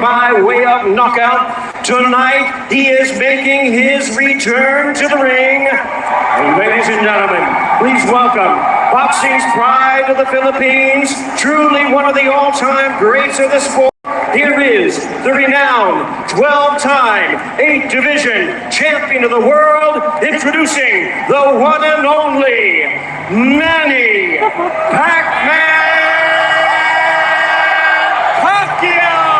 by way of knockout. Tonight, he is making his return to the ring. Ladies and gentlemen, please welcome boxing's pride of the Philippines, truly one of the all-time greats of the sport. Here is the renowned 12-time 8-division champion of the world, introducing the one and only Manny Pacman Pacquiao!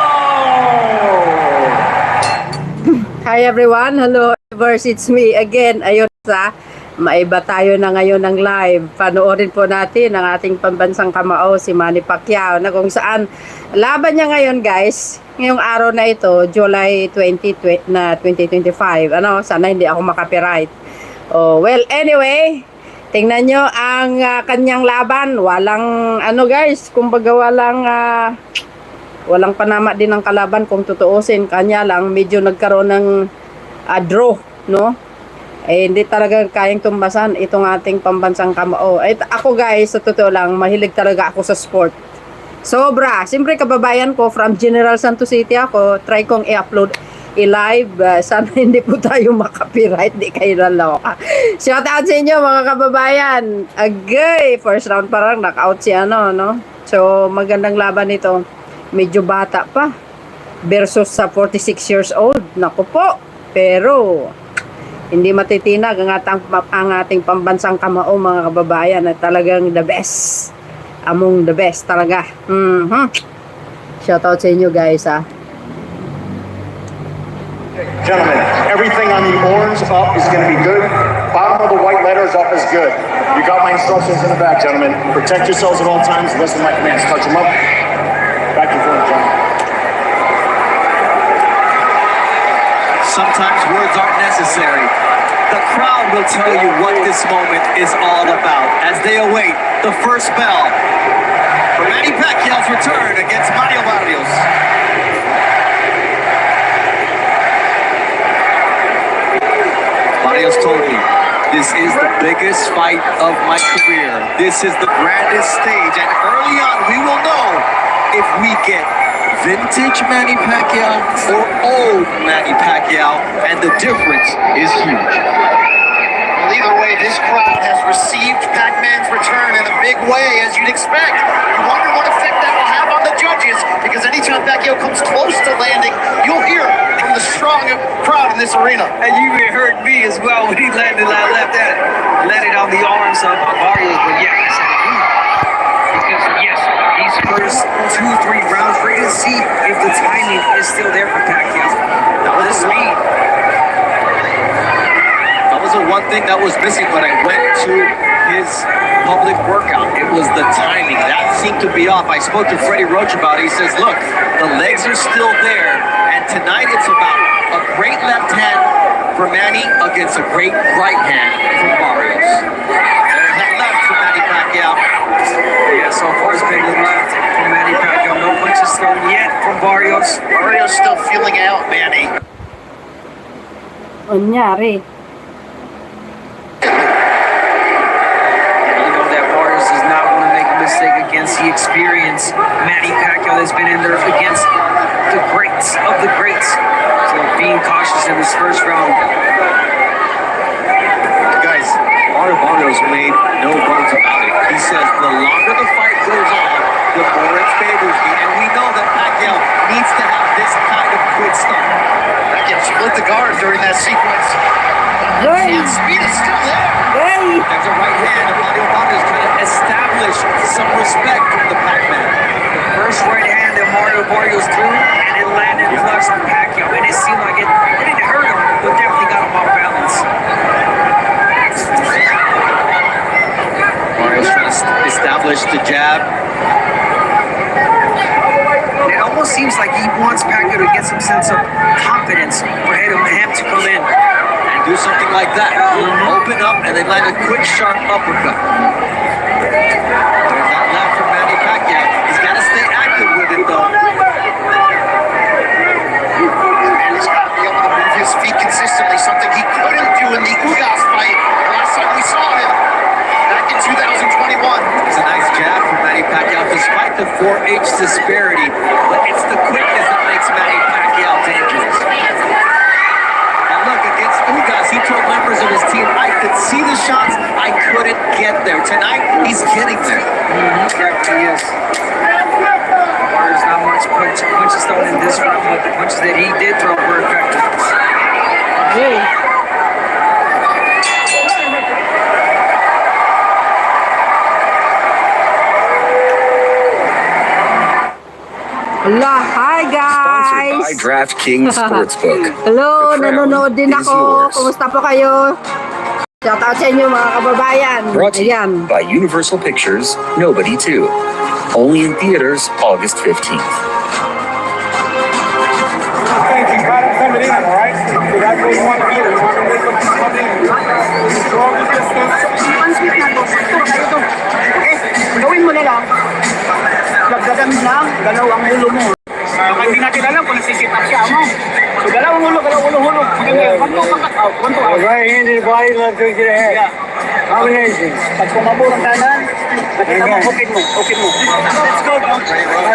Hi everyone, hello viewers, it's me again. Ayun sa maiba tayo na ngayon ng live. Panoorin po natin ang ating pambansang kamao, si Manny Pacquiao, na kung saan laban niya ngayon, guys, ngayong araw na ito, July 2025. Sana hindi ako makapiright. Well, anyway, tingnan nyo ang kanyang laban. Walang, guys, kumbaga walang panama din ng kalaban kung tutuusin. Kanya lang, medyo nagkaroon ng draw, no? Hindi talaga kayang tumbasan itong ating pambansang kamao. Ako, guys, sa totoo lang, mahilig talaga ako sa sport. Sobra. Siyempre, kababayan ko, from General Santos City ako, try kong i-upload, i-live. Sana hindi po tayo makapiright, di kayo naloka. Shout out sa inyo, mga kababayan. Agay! First round parang knockout si no? So, magandang laban ito. Medyo bata pa. Versus sa 46 years old. Naku po. Pero hindi matitinag ang ating pambansang kamao, mga kababayan, na talagang the best. Among the best talaga. Shout out sa inyo, guys, ha. Gentlemen, everything on the orange up is going to be good. Bottom of the white letters up is good. You got my instructions in the back, gentlemen. Protect yourselves at all times. Listen to my commands. Touch them up. Back and forth, gentlemen. Sometimes words aren't necessary. The crowd will tell you what this moment is all about as they await the first bell for Manny Pacquiao's return against Barrios. Barrios told me, this is the biggest fight of my career. This is the grandest stage, and early on we will know if we get vintage Manny Pacquiao or old Manny Pacquiao, and the difference is huge. Well, either way, this crowd has received Pacman's return in a big way, as you'd expect. You wonder what effect that will have on the judges, because anytime Pacquiao comes close to landing, you'll hear from the strong crowd in this arena. And you even heard me as well when he landed on the arms of Barrios, but yeah, he said, because yes, these first 2-3 rounds, we're going to see if the timing is still there for Pacquiao. That was the speed. That was the one thing that was missing when I went to his public workout. It was the timing. That seemed to be off. I spoke to Freddie Roach about it. He says, look, the legs are still there, and tonight it's about a great left hand for Manny against a great right hand for Barrios. There's that left for Manny Pacquiao. Yeah, so far it's been the left from Manny Pacquiao. No punches thrown yet from Barrios. Barrios still feeling out, Manny. Anyari. You know that Barrios does not want to make a mistake against the experienced Manny Pacquiao that's been in there against the greats of the greats. So being cautious in this first round. Guys, Barrios made no bones about it. He says the longer the fight goes on, the more it favors me. And we know that Pacquiao needs to have this kind of quick start. Pacquiao split the guard during that sequence. And speed is still there. There's a right hand, and Barrios trying to establish some respect from the Pacman. First right hand that Barrios threw, and it landed flush on Pacquiao. And it seemed like it didn't hurt him, but definitely got him off balance. Barrios trying to establish the jab. It almost seems like he wants Pacquiao to get some sense of confidence for him to come in. Do something like that. Open up and then land a quick, sharp uppercut. There's that left from Manny Pacquiao. He's got to stay active with it, though. And he's got to be able to move his feet consistently, something he couldn't do in the Dugasan fight the last time we saw him back in 2021. It's a nice jab from Manny Pacquiao, despite the 4H disparity. But it's the quickness that makes Manny punches thrown in this round, but the punches that he did throw were effective. Okay. Hala, hi Sponsored by guys! DraftKings Sportsbook. Hello, The crown nanonood din is ako. yours. Kumusta po kayo? Shout out sa inyo mga kababayan. Brought to you Ayan. by Universal Pictures, Nobody 2. Only in theaters August 15th. Thank you. Got him coming in, all right? So that's what you want to do. You want to make him come in. Control the distance. Okay, gawin mo na lang. Lagdagan mo lang, galaw ang ulo mo. Baka hindi natin alam kung nasisit up siya mo. So galaw ang ulo, hulog. Maganda, one to out. Right-handed body left hook to the head. Yeah. Combination. Pag pumabor ang kanan, nakita mo, hukid mo. Let's go, bro.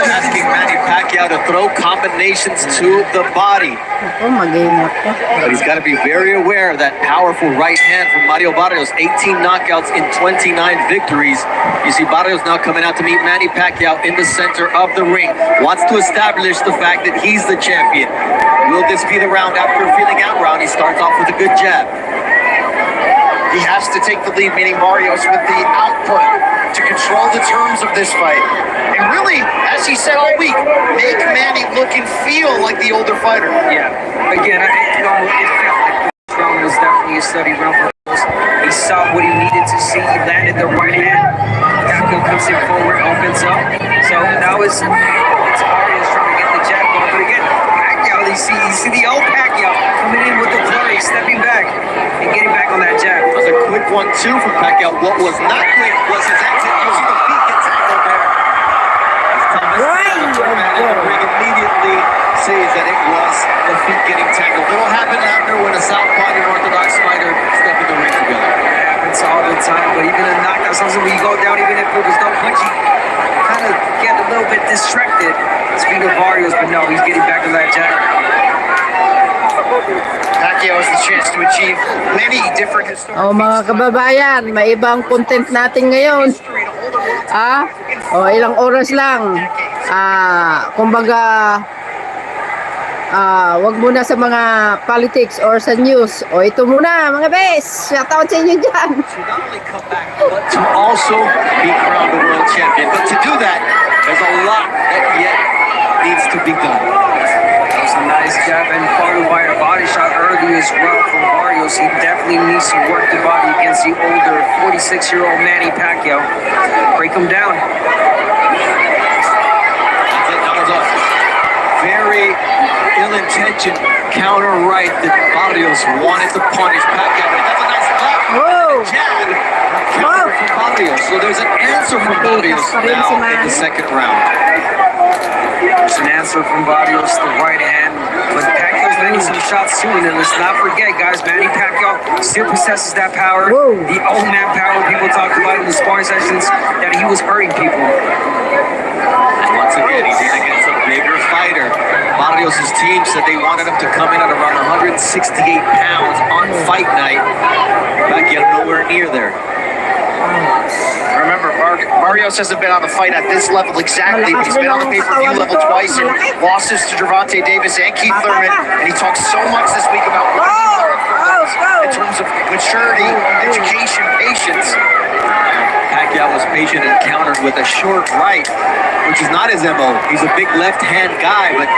Asking Manny Pacquiao to throw combinations to the body. Ako, mag-ingat ka. But he's got to be very aware of that powerful right hand from Mario Barrios. 18 knockouts in 29 victories. You see Barrios now coming out to meet Manny Pacquiao in the center of the ring. Wants to establish the fact that he's the champion. Will this be the round after a feeling out round? He starts off with a good jab. He has to take the lead, meaning Barrios, with the output to control the terms of this fight. And really, as he said all week, make Manny look and feel like the older fighter. Yeah. Again, I think it felt like this round was definitely a study round for Barrios. He saw what he needed to see. He landed the right hand. Pacquiao comes in forward, opens up. So now it's Barrios trying to get the jab going. But again, Pacquiao, you see the old Pacquiao coming in with the flurry, stepping back and getting back on that jab. That was a quick 1-2 from Pacquiao. What was not quick was his exit using the feet get tackled there. Right. Ring immediately says that it was the feet getting tackled. It'll happen after when a southpaw and an orthodox fighter step in the ring together. It happens all the time, but even in knockouts, sometimes when you go down, even if it was no punch, you kind of get a little bit distracted. Speaking of Barrios, but no, he's getting back on that jab. Pacquiao has the chance to achieve many different historic O mga kababayan, may ibang content natin ngayon. Ilang oras lang. Kumbaga, wag muna sa mga politics or sa news. O ito muna mga bes. Shoutout sa inyo dyan. To not only come back, but to also be crowned the world champion. But to do that, there's a lot that yet needs to be done. That was a nice jab and followed by a body shot early as well from Barrios. He definitely needs to work the body against the older 46-year-old Manny Pacquiao. Break him down. That was a very ill-intentioned counter right that Barrios wanted to punish Pacquiao. That's a nice left. Whoa. Jab. Counter from Barrios. So there's an answer from Barrios now in the second round. There's an answer from Barrios, the right hand. But Pacquiao's landing some shots too. And then let's not forget, guys, Manny Pacquiao still possesses that power. Whoa. The old man power people talked about in the sparring sessions, that he was hurting people. Once again, he's in against a bigger fighter. Barrios' team said they wanted him to come in at around 168 pounds on fight night. Pacquiao nowhere near there. Remember, Barrios hasn't been on the fight at this level exactly, but he's been on the pay-per-view level twice and losses to Gervonta Davis and Keith Thurman. And he talked so much this week about what he learned from those in terms of maturity, education, patience. Pacquiao was patient and countered with a short right, which is not his MO. He's a big left-hand guy, but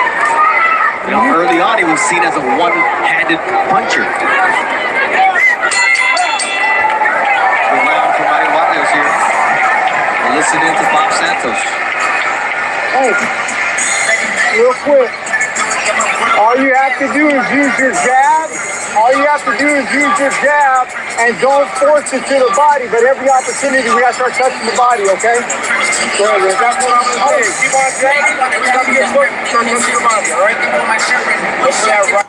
early on he was seen as a one-handed puncher. Good round from Mario Barrios here. Listen in to Bob Santos. Hey, real quick. All you have to do is use your jab. All you have to do is use your jab and don't force it to the body. But every opportunity, we got to start touching the body, okay? So that's what I'm saying. Keep on jabbing. Every time you get put, start touching the body, all right? Yeah, right.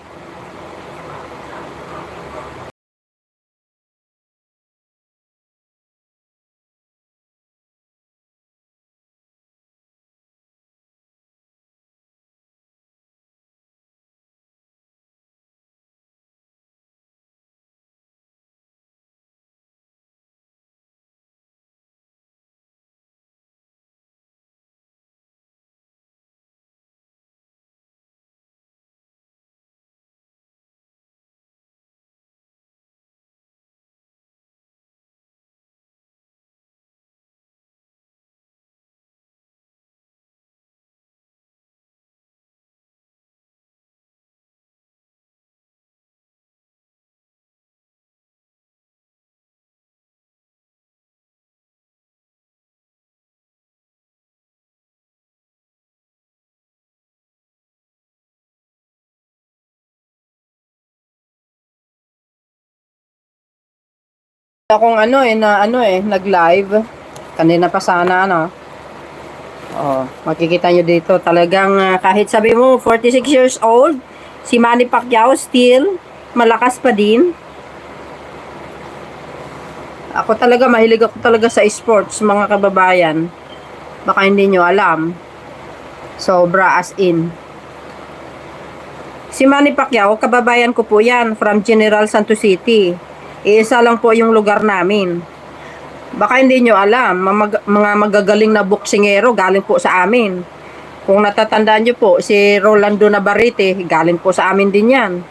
Akong nag-live. Kanina pa sana, Oh, makikita nyo dito. Talagang kahit sabi mo, 46 years old, si Manny Pacquiao still malakas pa din. Mahilig ako talaga sa sports, mga kababayan. Baka hindi nyo alam. Sobra as in. Si Manny Pacquiao, kababayan ko po yan, from General Santos City. Iisa lang po yung lugar namin. Baka hindi nyo alam, mga magagaling na boksingero galing po sa amin. Kung natatandaan nyo po, si Rolando Navarrete, galing po sa amin din yan.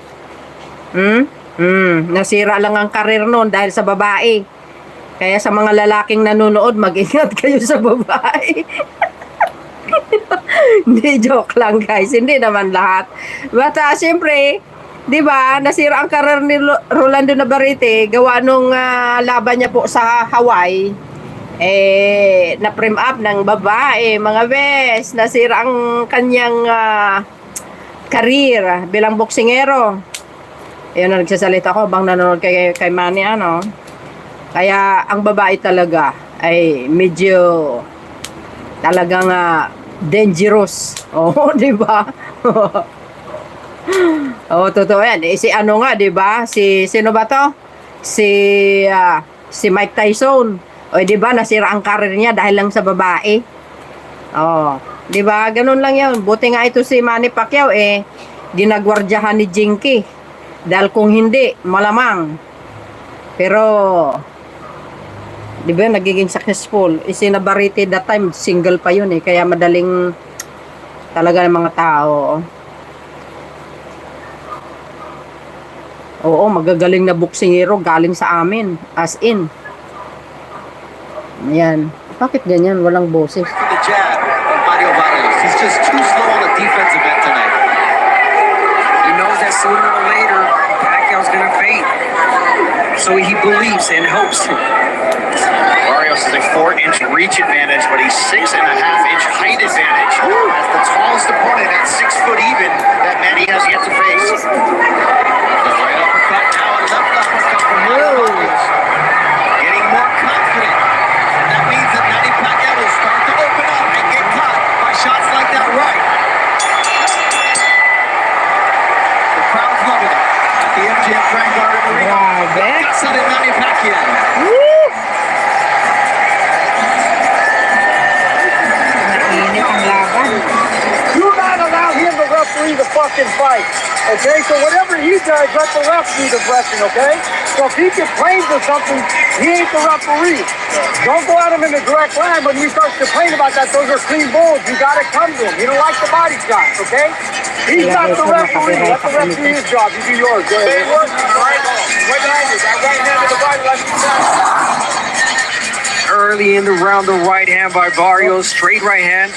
Nasira lang ang karir noon dahil sa babae. Kaya sa mga lalaking nanonood, mag-ingat kayo sa babae. Hindi, joke lang guys. Hindi naman lahat. But siyempre, di ba, nasira ang karir ni Rolando Navarrete gawa nung laban niya po sa Hawaii. Na-frame up ng babae, mga bes. Nasira ang kanyang karir bilang boksingero. Ayun na nagsasalita ko bang nanonood kay Manny, Kaya ang babae talaga ay medyo talagang dangerous. Oh, di ba? Oh, totoo yan. Si di ba? Sino ba to? Si Mike Tyson. O, di ba? Nasira ang karir niya dahil lang sa babae. Oh, di ba? Ganun lang yan. Buti nga ito si Manny Pacquiao, ginagwardyahan ni Jinky. Dahil kung hindi, malamang. Pero, di ba, nagiging successful. Si Navarrete that time, single pa yun kaya madaling talaga ng mga tao. Oo, magagaling na boksingero galing sa amin. As in. Ayan. Bakit ganyan? Walang boses. The jab of Mario Barrios. He's just too slow on the defensive end tonight. He knows that sooner or later, Pacquiao's gonna fade. So he believes and hopes. Barrios has a 4-inch reach advantage, but he's 6.5-inch height advantage. As the tallest opponent at 6 foot even that Manny has yet to face. The right uppercut now, a left uppercut from Mario Barrios. Getting more confident. That means that Manny Pacquiao will start to open up and get caught by shots like that right. The crowd's loving it. At the MGM Grand Garden Arena. Dugasan and Manny Pacquiao. Mainit ang laban. Do not allow him to referee the fucking fight. Okay? So whatever he does, let the ref do the refing, okay? So if he complains or something, he ain't the referee. Don't go at him in the direct line, but when you start complaining about that, those are clean bowls. You gotta come to him. You don't like the body shots, okay? He's not the referee. Let the ref do his job. You do yours. Go ahead. Right behind you. That right hand to the body, left side. Early in the round, the right hand by Barrios, straight right hand.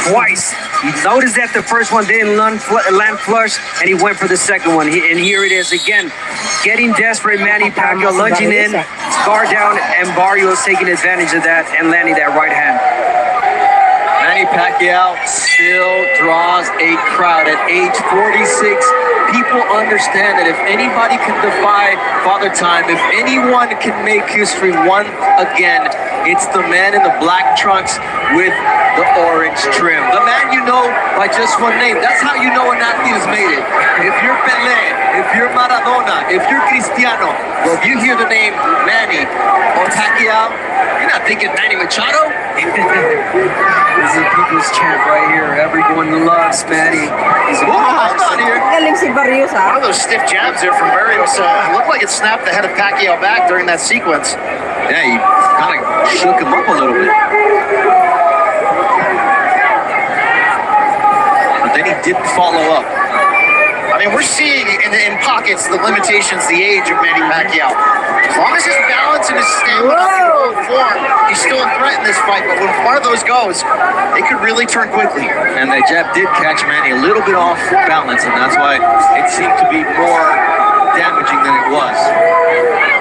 Twice. He noticed that the first one didn't land flush, and he went for the second one. And here it is again. Getting desperate, Manny Pacquiao lunging in, guard down, and Barrios taking advantage of that and landing that right hand. Manny Pacquiao still draws a crowd at age 46. People understand that if anybody can defy Father Time, if anyone can make history once again, it's the man in the black trunks with the orange trim. The man you know by just one name. That's how you know an athlete has made it. If you're Pelé, if you're Maradona, if you're Cristiano, well, if you hear the name Manny or Pacquiao, you're not thinking Manny Machado. This is a people's champ right here. Everyone loves Manny. He's a Hold on here. Galing si Barrios, One of those stiff jabs there from Barrios. It looked like it snapped the head of Pacquiao back during that sequence. Yeah, he kind of shook him up a little bit. But then he did follow up. I mean, we're seeing in pockets the limitations, the age of Manny Pacquiao. As long as his balance and his stamina can hold form, he's still a threat in this fight. But when one of those goes, it could really turn quickly. And that jab did catch Manny a little bit off balance, and that's why it seemed to be more damaging than it was.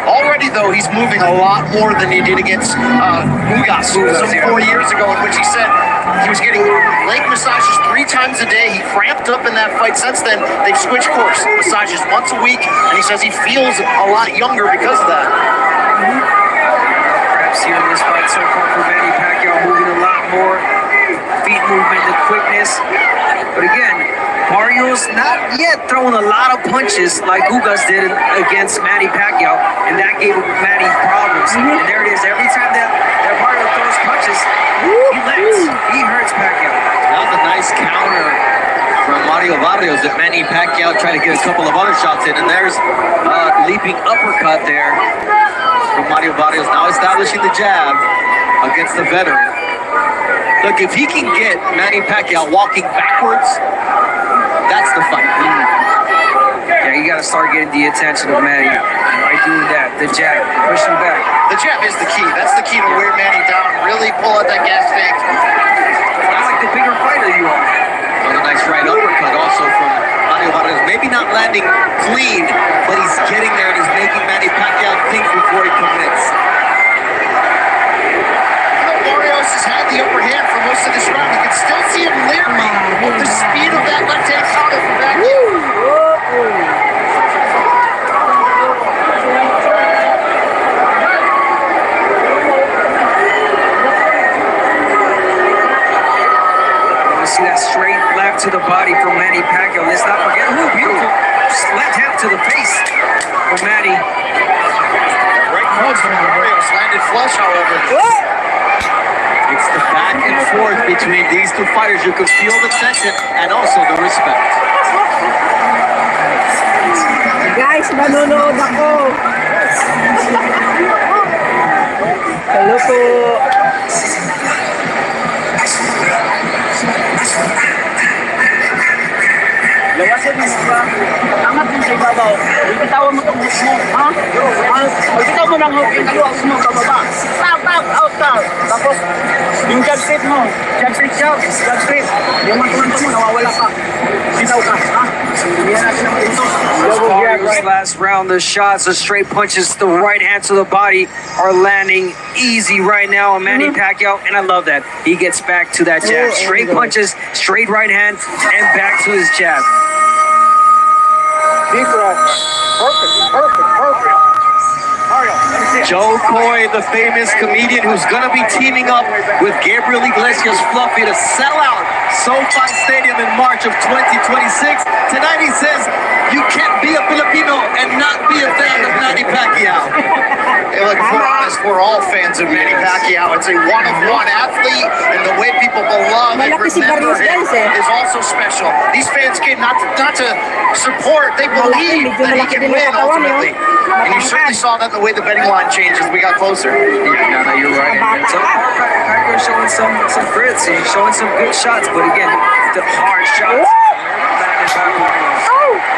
Already, though, he's moving a lot more than he did against Dugasan some 4 years ago, in which he said he was getting leg massages 3 times a day. He cramped picked up in that fight since then. They've switched course. Massages once a week, and he says he feels a lot younger because of that. Perhaps here in this fight so far for Manny Pacquiao, moving a lot more. Feet movement, the quickness. But again, Barrios not yet throwing a lot of punches like Dugasan did against Manny Pacquiao, and that gave Manny problems. And there it is. Every time that Barrios throws punches, he lands. He hurts Pacquiao. That was a nice counter from Barrios that Manny Pacquiao tried to get a couple of other shots in, and there's a leaping uppercut there from Barrios, now establishing the jab against the veteran. Look, if he can get Manny Pacquiao walking backwards, that's the fight. Yeah, you got to start getting the attention of Manny by doing that. The jab, push him back. The jab is the key. That's the key to wear Manny down. Really pull out that gas tank. I like the bigger fighter you are. A nice right uppercut also from Barrios. Maybe not landing clean, but he's getting there and he's making Manny Pacquiao think before he commits. Barrios has had the upper hand for most of this round. You can still see him leering with the speed of that left-hand counter from Pacquiao. See that straight left to the body from Manny Pacquiao. Let's not forget. Ooh, beautiful. Just left hand to the face from Manny. Right punch from Barrios landed flush, however. It's the back and forth between these two fighters. You can feel the tension and also the respect. Guys, manonood ako. Hello po. Lawasin mo ba? Angat mo sa ibabaw. Bitawan mo itong hook mo. Ha? Bitawan mo ng hook. Iluwas mo sa baba. Tap, tap, out, tap. Tapos, yung jab straight mo. Jab straight, jab. Jab straight. Yung mantumanto mo, nawawala ka. Bitaw ka. Ha? Yan natin ang dito. Barrios last round, the shots, the straight punches, the right hand to the body are landing easy right now on Manny Pacquiao, and I love that. He gets back to that jab. Straight punches, straight right hand, and back to his jab. Deep breath. Perfect. Mario, let me see it. Joe Coy, the famous comedian who's going to be teaming up with Gabriel Iglesias Fluffy to sell out SoFi Stadium in March of 2026. Tonight he says you can't be a Filipino and not be a fan of Manny Pacquiao. Hey, look, if we're honest, we're all fans of Manny Pacquiao. It's a one-of-one athlete, and the way people love and Malaki si remember Barrios him guys, eh. is also special. These fans came not to support, they believe medyo that he malaki can din yung win katawan, ultimately. And you certainly saw that in the way the betting line changed as we got closer. Yeah, no, you're right. And so far, Pacquiao showing some grits. He's showing some good shots, but again, the hard shots.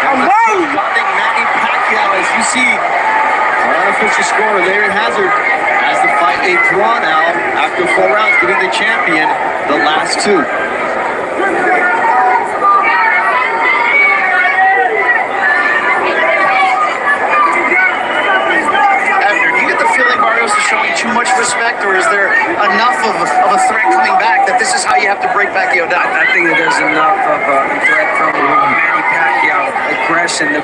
Running Manny Pacquiao, as you see, our unofficial scorer Larry Hazard has the fight a draw now after 4 rounds, giving the champion the last 2. Barrios is showing too much respect, or is there enough of a threat coming back that this is how you have to break Pacquiao down? I think that there's enough of a threat from Manny Pacquiao, aggression, the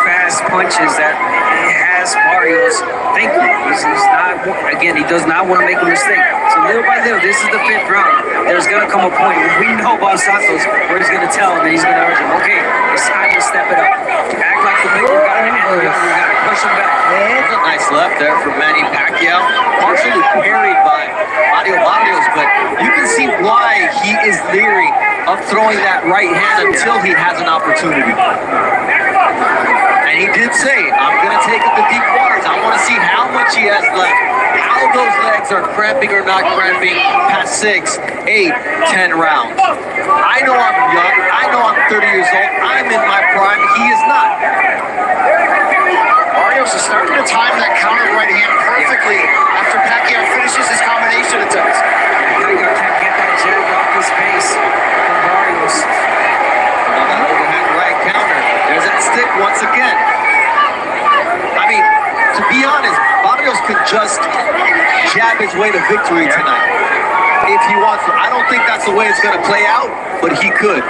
fast punches that has Barrios thinking. He's not, again, he does not want to make a mistake. So little by little, this is the 5th round. There's going to come a point where we know about Santos where he's going to tell him and he's going to urge him, okay, it's time to step it up. Act like the bigger guy and we got to push him back. That's a nice left there from Manny Pacquiao, partially parried by Barrios, but you can see why he is leery of throwing that right hand until he has an opportunity. And he did say, I'm going to take it to deep waters. I want to see how much he has left, how those legs are cramping or not cramping past 6, 8, 10 rounds. I know I'm young. I know I'm 30 years old. I'm in my prime. He is not. Barrios is starting to time that counter right hand perfectly after Pacquiao finishes his combination attempts. Pacquiao can't get that jab off his face from Barrios. Another overhand right counter. There's that stick once again. I mean, to be honest, Barrios could just jab his way to victory tonight if he wants to. I don't think that's the way it's going to play out, but he could.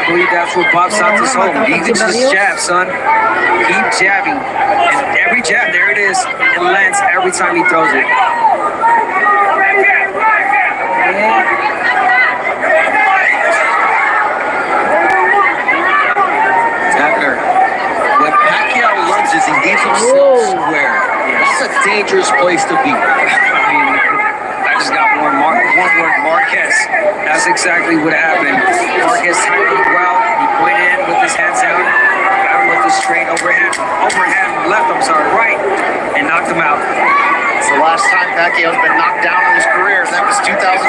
I believe that's what Bob Santos home. Even just jab, son. Keep jabbing. And every jab, there it is. It lands every time he throws it. Abner, when Pacquiao lunges, he leaves himself square. That's a dangerous place to be. I mean, I just got one word, Marquez. That's exactly what happened. Marquez timed it well. He went in with his hands down, got him with the straight overhand left, right, and knocked him out. It's the last time Pacquiao's been knocked down in his career, and that was 2012.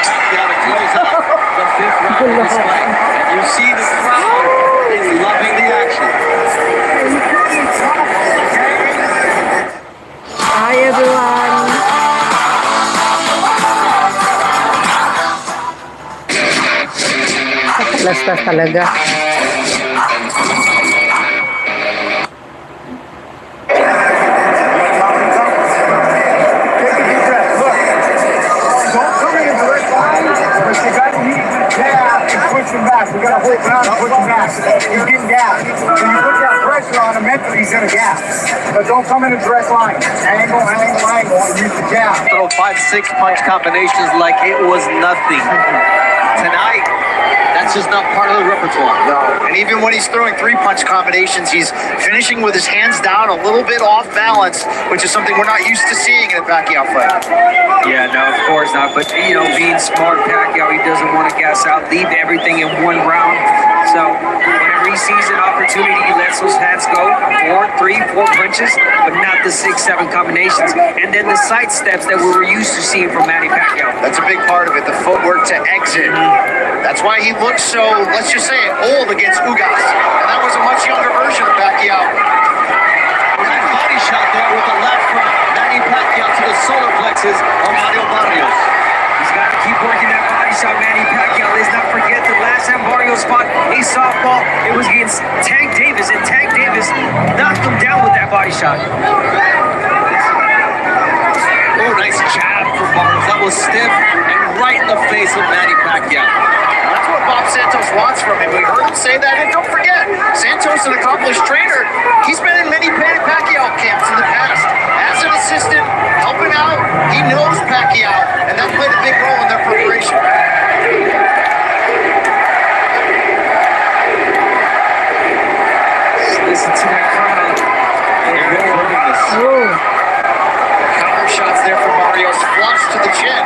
Pacquiao to close out the fifth round of this fight. And you see the crowd is loving the action. Hi everyone. Lastas talaga. We gotta hold down and push him back. He's getting gassed. When you put that pressure on him mentally, he's gonna gas. But don't come in a direct line. Angle, and use the jab. Throw 5-6 punch combinations like it was nothing. Tonight, that's just not part of the repertoire. No. And even when he's throwing 3-punch combinations, he's finishing with his hands down a little bit off balance, which is something we're not used to seeing in a Pacquiao fight. Yeah, no, of course not. But, you know, being smart, Pacquiao, he doesn't want to gas out, leave everything in one round. So whenever he sees an opportunity, he lets those hands go. 4 punches, but not the 6-7 combinations. And then the side steps that we were used to seeing from Manny Pacquiao. That's a big part of it, the footwork to exit. That's why he looks so, let's just say it, old against Dugasan. And that was a much younger version of Pacquiao. That body shot there with the left from Manny Pacquiao to the solar plexus of Barrios. He's got to keep working that body shot, Manny Pacquiao. Let's not forget the last time Barrios fought a softball, it was against Tank Davis, and Tank Davis knocked him down with that body shot. Oh, nice jab from Barrios. That was stiff and right in the face of Manny Pacquiao. That's what Bob Santos wants from him. We heard him say that, and don't forget, Santos, an accomplished trainer, he's been in many Pacquiao camps in the past. As an assistant, helping out, he knows Pacquiao, and that played a big role in their preparation. Listen to that crowd. Counter shots there from Barrios, flush to the chin.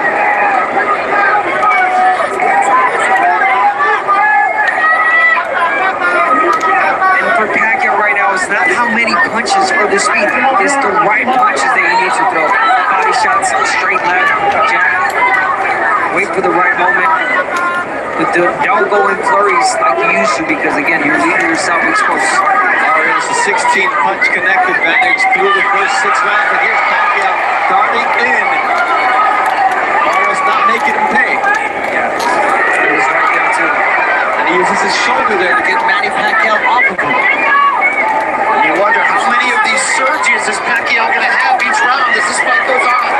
And for Pacquiao right now, it's not how many punches for the speed. It's the right punches that you need to throw. Body shots, straight left, jab. Wait for the right moment. But don't go in flurries like you used to, because again, you're leaving yourself exposed. Barrios, a 16 punch connect advantage through the first 6 rounds. And here's Pacquiao darting in. Barrios not making him pay. Yeah, it was right down to him. And he uses his shoulder there to get Manny Pacquiao off of him. And you wonder how many of these surges is Pacquiao going to have each round as this fight goes on.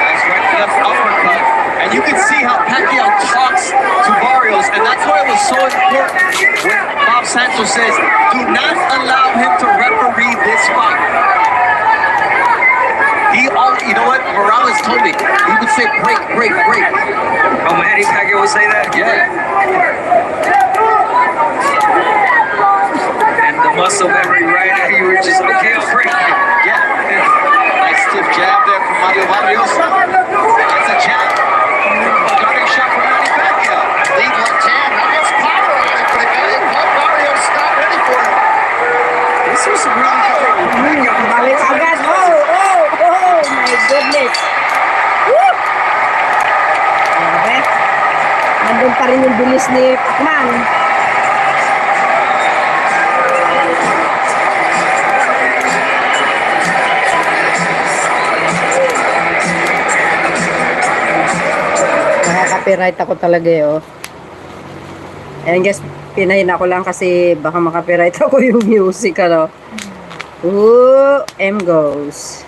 Nice right to left uppercut. And you can see how Pacquiao talks to Barrios, and that's why it was so important when Bob Santos says, do not allow him to referee this fight. You know what? Morales told me, he would say break, break, break. Oh, Manny Pacquiao would say that? Yeah. And the muscle memory, right? You were just, okay, I'll break. Yeah. Nice stiff jab there from Barrios. That's a jab. A darting shot from Manny Pacquiao. Lead left hand, not much power on it, but Barrios not ready for him. This was some really good. Balik agad. Oh my goodness. Woo! Grabe. Nandun pa rin yung bilis ni Pacman. Nakaka-copyright ako talaga oh. And guys, pinahin ako lang kasi baka makapiright ako yung music ano. Ooh, M goes.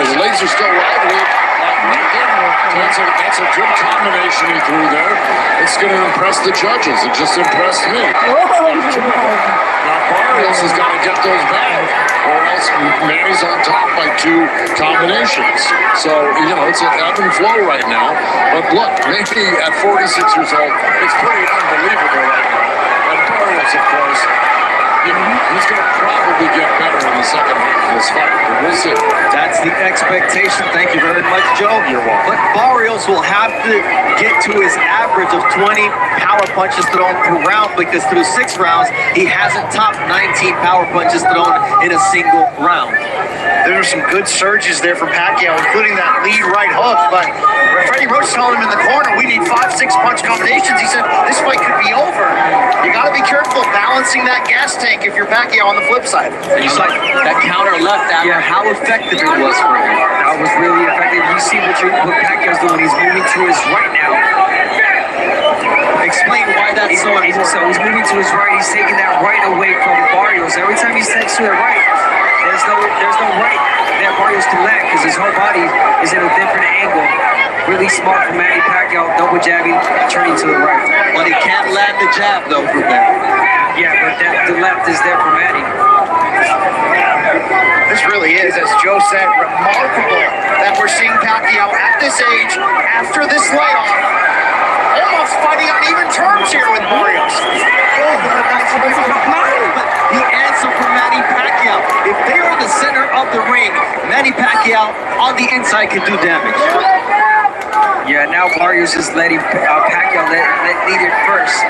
his legs are still lively. That's a good combination he threw there. It's going to impress the judges. It just impressed me. Now Barrios has got to get those back, or else Manny's on top by 2 combinations. So, it's an ebb and flow right now. But look, maybe at 46 years old, it's pretty unbelievable right now. And Barrios, of course, he's going to probably get better in the second half of this fight, but we'll see. That's the expectation. Thank you very much, Joe. You're welcome. But Barrios will have to get to his average of 20 power punches thrown per round, because through 6 rounds, he hasn't topped 19 power punches thrown in a single round. There are some good surges there from Pacquiao, including that lead right hook, but Freddie Roach telling him in the corner, we need 5-6 punch combinations. He said, this fight could be over. You got to be careful balancing that gas tank if you're Pacquiao on the flip side. And you saw that counter left after, how effective it was for him. That was really effective. You see what Pacquiao's doing. He's moving to his right now. Explain why that's so important. So he's moving to his right. He's taking that right away from Barrios. Every time he steps to the right, there's no right that Barrios can land, because his whole body is in a different angle. Really smart from Manny Pacquiao, double jabbing, turning to the right. But he can't land the jab though for Ben. Yeah, but the left is there for Manny. This really is, as Joe said, remarkable that we're seeing Pacquiao at this age, after this layoff, almost fighting on even terms here with Barrios. But the answer for Manny Pacquiao, if they're in the center of the ring, Manny Pacquiao on the inside can do damage. Yeah, now Barrios is letting Pacquiao lead it first.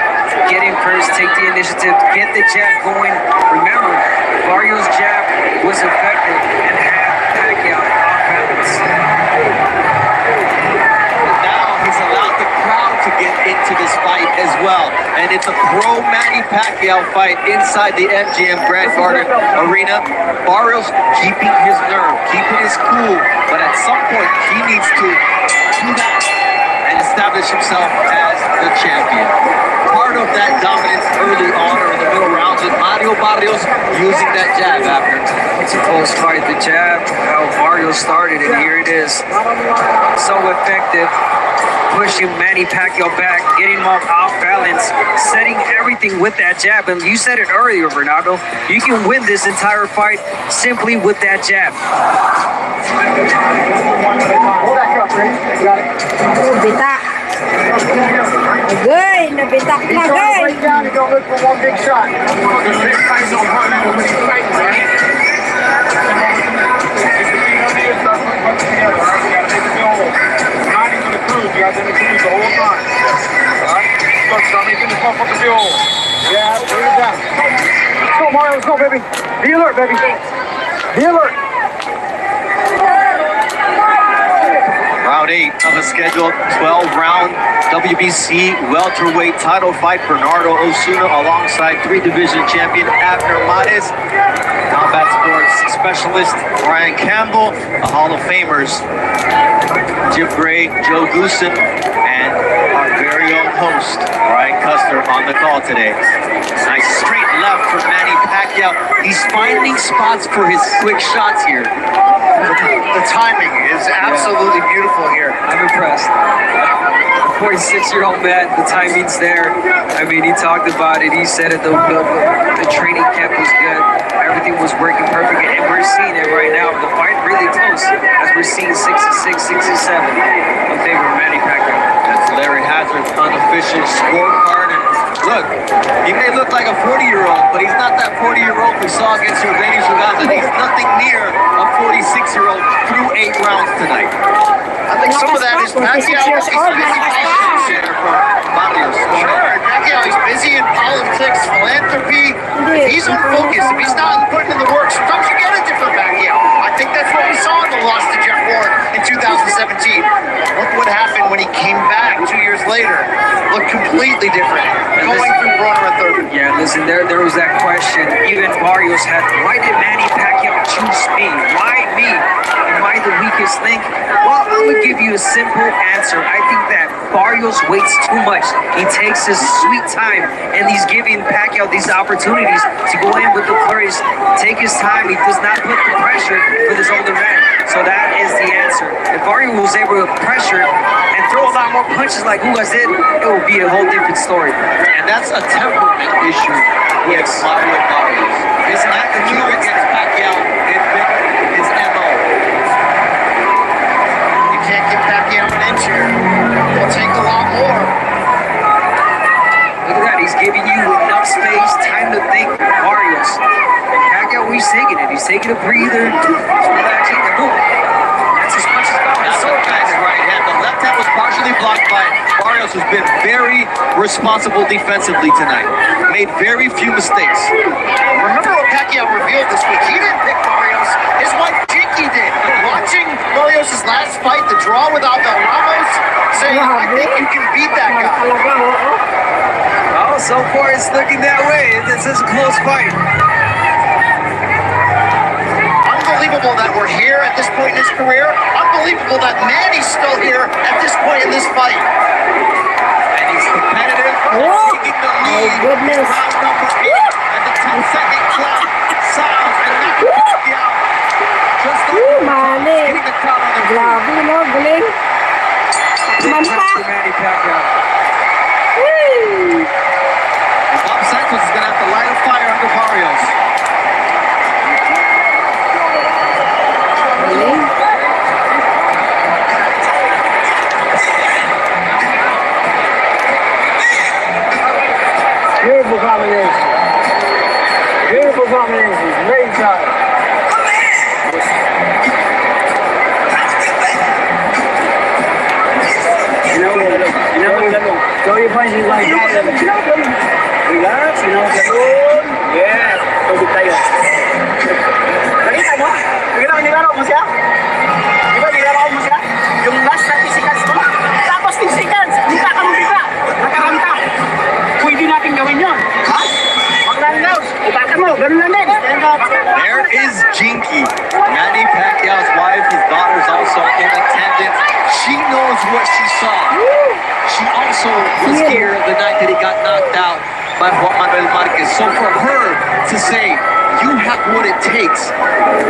Get in first, take the initiative, get the jab going. Remember, Barrios' jab was effective and had Pacquiao off balance. Now he's allowed the crowd to get into this fight as well. And it's a pro-Manny Pacquiao fight inside the MGM Grand Garden Arena. Barrios keeping his nerve, keeping his cool, but at some point he needs to do that and establish himself as the champion. Part of that dominance early on or in the middle rounds with Mario Barrios using that jab after. It's a close fight. The jab, how Barrios started, and here it is. So effective. Pushing Manny Pacquiao back, getting him off balance, setting everything with that jab. And you said it earlier, Bernardo, you can win this entire fight simply with that jab. Hold that cup, ready? Got it. Bita. Agay, nabitak na, agay. Break down and go look for one big shot. You guys in the cruise the whole time. Alright? Look, Sonny, get this motherfucker feel old. Yeah, bring it down. Let's go, Mario, let's go, baby. Be alert, baby. Be alert. Round 8 of a scheduled 12-round WBC welterweight title fight. Bernardo Osuna alongside 3-division champion Abner Mares. Combat sports specialist Brian Campbell. The Hall of Famers Jim Gray, Joe Goosen, and our very own host Brian Custer on the call today. Nice straight left for Manny Pacquiao. He's finding spots for his quick shots here. The timing is absolutely beautiful here. I'm impressed. 46-year-old man, the timing's there. I mean, he talked about it. He said it. The training camp was good. Everything was working perfectly, and we're seeing it right now. The fight really close, as we're seeing 66, 67 in favor of Manny Pacquiao. That's Larry Hazard's unofficial scorecard. And look, he may look like a 40-year-old, but he's not that 40-year-old we saw against Dugasan. He's nothing near a 46-year-old through 8 rounds tonight. I think some of that is Pacquiao. Sure, Pacquiao, he's busy in politics, philanthropy. If he's unfocused, if he's not putting in the work, sometimes you get a different Pacquiao. I think that's what we saw in the loss to Jeff Ward in 2017. Look what happened when he came back 2 years later. Looked completely different. Going through Broner and Thurman. Yeah, listen, there was that question. Even Barrios had, why did Manny Pacquiao choose me? Why me? Am I the weakest link? Well, I'm going to give you a simple answer. I think that that Barrios waits too much. He takes his sweet time, and he's giving Pacquiao these opportunities to go in with the flurries, take his time. He does not put the pressure for this older man. So that is the answer. If Barrios was able to pressure and throw a lot more punches like Dugasan did, it would be a whole different story. And that's a temperament issue with Mario Barrios. His attitude against Pacquiao has been his MO. You can't give Pacquiao an inch here. It'll take a lot more. Look at that. He's giving you enough space, time to think. Barrios. Pacquiao, he's taking it. He's taking a breather. He's relaxing. And boom. That's as much as going. That's a nice right hand. The left hand was partially blocked by Barrios, who's been very responsible defensively tonight. Made very few mistakes. Remember what Pacquiao revealed this week? He didn't pick Barrios. His wife Jinky did. Watching Barrios' last fight, the draw with Abel Ramos, saying, I think you can beat that guy. Oh, so far it's looking that way. This is a close fight. Unbelievable that we're here at this point in his career. Unbelievable that Manny's still here at this point in this fight. And he's competitive, taking the lead. goodness. Round number 8, and the 10-second clock sounds, and Manny Pacquiao just Manny. getting the crowd on their feet. Grabe, no? Galing. Big Man touch pa. for Manny Pacquiao. And Bob Santos is going to have to light a fire under Barrios. Beautiful combination. Beautiful combination. Great job. Throw your punches like that. Relax, salud. Yeah. Tubig tayo. Nakita mo? Nilaro mo siya? Di ba nilaro mo siya? Yung last 30 seconds mo. Tapos 10 seconds. Hindi ka mo bigla. Nakaranta. Pwede natin gawin yun. Ha? Mag-round. Ipaka mo. Ganun lang din. Stand up. There is Jinky, Manny Pacquiao's wife. His daughter's also in attendance. She knows what she saw. She also was here the night that he got knocked out by Juan Manuel Marquez. So for her to say, you have what it takes,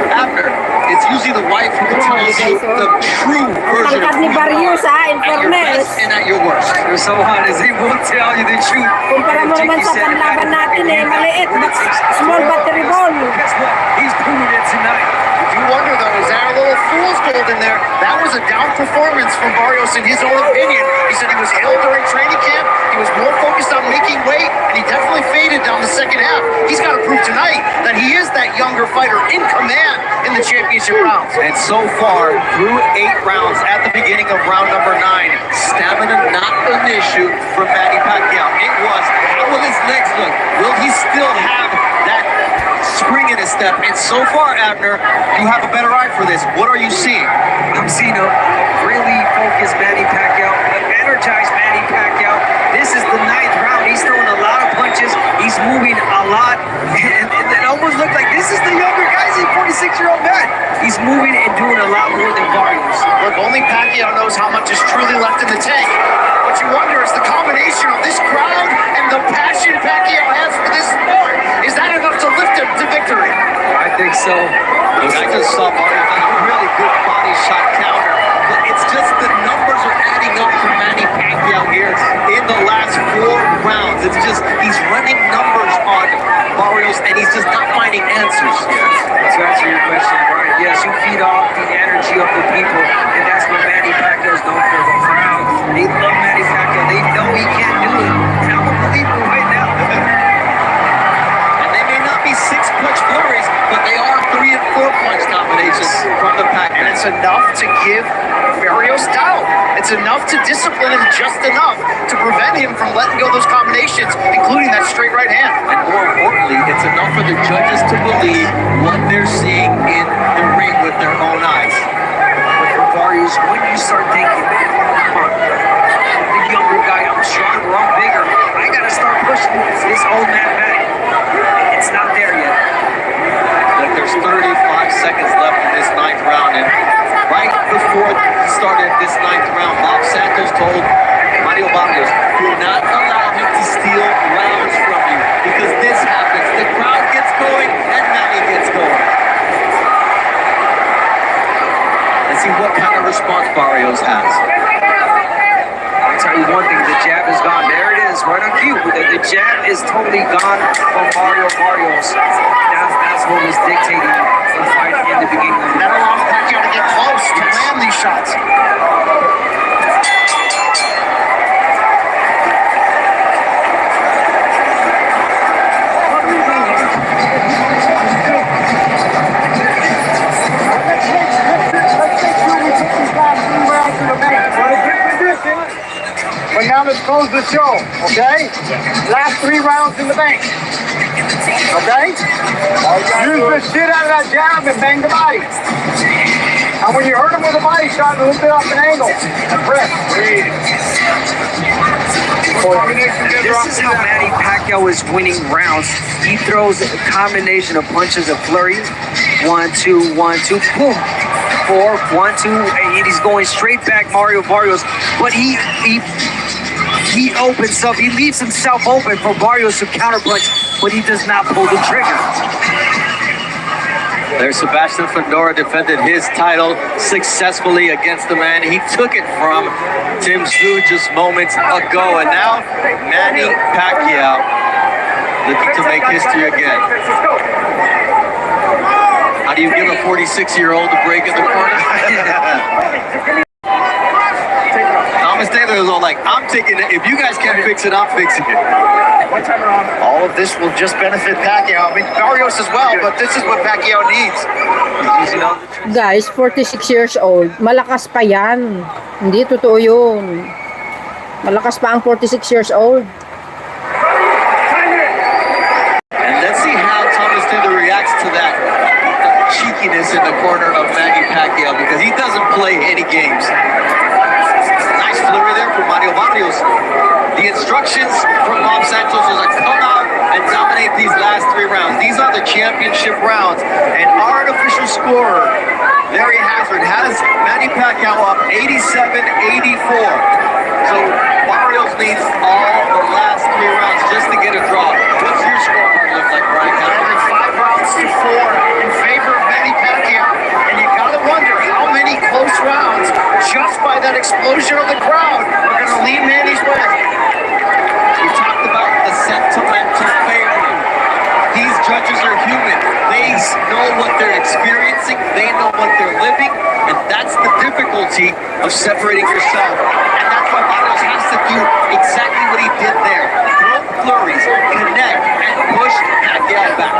after, it's usually the wife who tells you the true version of Pangkat who ni you Barrios, are ha, in at your fairness. best and at your worst. They're so honest. They won't tell you the truth. Kumpara mo naman sa panlaban natin maliit, but small battery ball. Guess what? He's proving it tonight. You wonder though, is there a little fool's gold in there? That was a down performance from Barrios in his own opinion. He said he was ill during training camp. He was more focused on making weight, and he definitely faded down the second half. He's got to prove tonight that he is that younger fighter in command in the championship rounds. And so far, through 8 rounds at the beginning of round number 9, stamina not an issue for Manny Pacquiao. It was, how will his legs look? Will he still have that spring in his step? And so far, Abner, you have a better eye for this. What are you seeing? I'm seeing a really focused Manny Pacquiao, an energized Manny Pacquiao. This is the 9th round. He's throwing a lot of punches. He's moving a lot. And it almost looked like this is the younger guy. He's a 46-year-old man. He's moving and doing a lot more than Barrios. Look, only Pacquiao knows how much is truly left in the tank. What you wonder is the combination of this crowd and the passion Pacquiao has for this sport. Is that enough to lift him to victory? I think so. Look, I just saw Barrios on a really good body shot counter. But it's just the numbers are adding up for Manny Pacquiao here in the last 4 rounds. It's just, he's running numbers on Barrios, and he's just not finding answers. To answer your question, Brian, yes, you feed off the energy of the people, and that's what Manny Pacquiao is known for. The crowd, they love Manny Pacquiao. They know he can't do it. And I'm a believer right now. And they may not be 6-punch flurries, but they are 3 and 4 punch combinations from the Pac. And it's enough to give Barrios doubt. It's enough to discipline him just enough to prevent him from letting go of those combinations, including that straight right hand. And more importantly, it's enough for the judges to believe what they're seeing in the ring with their own eyes. But for Barrios, when you start thinking, come on, I'm the younger guy, I'm stronger, I'm bigger, I gotta start pushing this old man back. It's not there yet. Look, there's 35 seconds left in this 9th round, and right before the start of this 9th round, Bob Santos told what kind of response Barrios has. I'll tell you one thing, the jab is gone. There it is, right on cue. The jab is totally gone from Barrios. That's what was dictating the fight in the beginning of the That allows Pacquiao to get close to land these shots. But now let's close the show, okay? Last 3 rounds in the bank. Okay? Use the shit out of that jab and bang the body. And when you hurt him with a body shot, a little bit off an angle. And press. This is how Manny Pacquiao is winning rounds. He throws a combination of punches and flurries. 1, 2, 1, 2, boom. 4, 1, 2, and he's going straight back Mario Barrios. But he opens up, he leaves himself open for Barrios to counterpunch, but he does not pull the trigger. There's Sebastian Fundora defended his title successfully against the man he took it from, Tim Tszyu, just moments ago. And now Manny Pacquiao looking to make history again. How do you give a 46-year-old a break in the corner? Thomas Taylor is all like, I'm taking it. If you guys can't fix it, I'm fixing it. All of this will just benefit Pacquiao. I mean, Barrios as well, but this is what Pacquiao needs. Guys, 46 years old. Malakas pa yan. Hindi totoo yun. Malakas pa ang 46 years old. And let's see how Thomas Taylor reacts to that cheekiness in the corner of Manny Pacquiao, because he doesn't play any games. Nice flurry there from Mario Barrios. The instructions from Bob Santos was to come out and dominate these last 3 rounds. These are the championship rounds. And our unofficial scorer, Larry Hazard, has Manny Pacquiao up 87-84. So Barrios needs all the last 3 rounds just to get a draw. What's your scorecard look like, Brian? 5 rounds to 4 in favor of Manny Pacquiao. And you gotta wonder how many close rounds, just by that explosion of the crowd, are gonna lean Manny's way. We talked about the sentimental favor. These judges are human. They know what they're experiencing. They know what they're living. And that's the difficulty of separating yourself. And that's why Barrios has to do exactly what he did there. Throw flurries, connect, and push Pacquiao back.